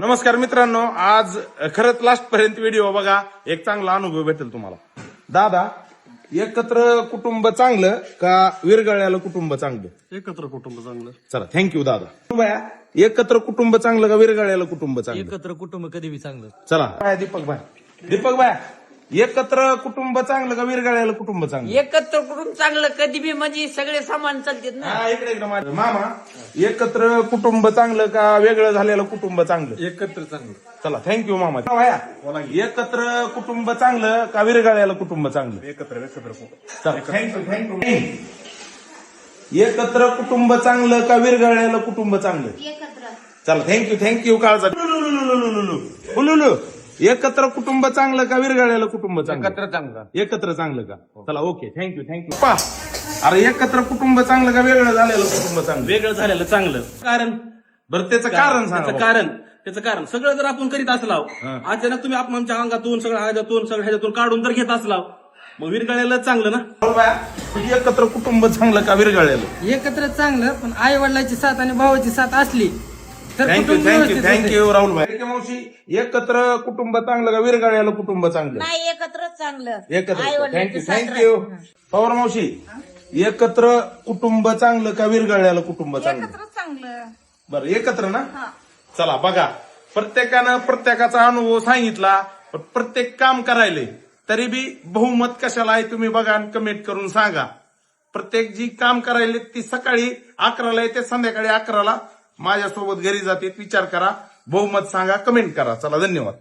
नमस्कार मित्रांनो, आज खरंच लास्ट पर्यंत व्हिडिओ बघा, एक चांगला अनुभव भेटेल तुम्हाला. दादा, एकत्र कुटुंब चांगलं का विरगळलेलं कुटुंब चांगलं? एकत्र कुटुंब चांगलं. चला, थँक्यू दादा. बाया, एकत्र कुटुंब चांगलं का विरगळलेलं कुटुंब चांगलं? एकत्र कुटुंब कधी बी चांगलं. चला बाया, दीपक बाया, एकत्र कुटुंब चांगलं का विरगळलेलं कुटुंब चांगलं? एकत्र कुटुंब चांगलं कधी बी म्हणजे सगळे सामान चालतात ना. हा, इकडे माझं मामा, एकत्र कुटुंब चांगलं का वेगळं झालेलं कुटुंब चांगलं? एकत्र चांगलं. चला, थँक्यू मामा. बाया, एकत्र कुटुंब चांगलं का विरगळलेलं कुटुंब चांगलं? एकत्र थँक्यू. एकत्र कुटुंब चांगलं का विरगळलेलं कुटुंब चांगलं? चला, थँक्यू काळजा. लुलू, एकत्र कुटुंब चांगलं का विरगळलेलं कुटुंब चांगलं? एकत्र चांगलं. एकत्र चांगलं का? चला, ओके, थँक्यू. पा, अरे एकत्र कुटुंब चांगलं का वेगळं झालेलं कुटुंब चांगलं? वेगळं झालेलं चांगलं. कारण बरं, त्याचं कारण सांगा. त्याचं कारण सगळं जर आपण करीत असलाव, अचानक तुम्ही आपण आमच्या अंगातून सगळं ह्याच्यातून काढून जर घेत असलाव, मग विरगळलेलं चांगलं ना. एकत्र कुटुंब चांगलं का विरगळलेलं? एकत्र चांगलं, पण आई वडिलांची साथ आणि भावाची साथ असली तर कुटुंब व्यवस्थित होते. थँक्यू राहुल भाई. मावशी, एकत्र कुटुंब चांगलं का विरगळलेलं कुटुंब चांगलं? नाही, एकत्रच चांगलं. एकत्र. आई-वडिलांची साथ थँक्यू पवार मावशी, एकत्र कुटुंब चांगलं का विरगळलेलं कुटुंब चांगलं? चांगलं. बरं, एकत्र ना. चला बघा, प्रत्येकानं प्रत्येकाचा अनुभव सांगितला, पण प्रत्येक काम करायले तरी बी बहुमत कशाला आहे तुम्ही बघा आणि कमेंट करून सांगा. प्रत्येक जी काम करायले ती सकाळी 11ला येते, संध्याकाळी 11ला माझ्यासोबत घरी जाते. विचार करा, बहुमत सांगा, कमेंट करा. चला, धन्यवाद.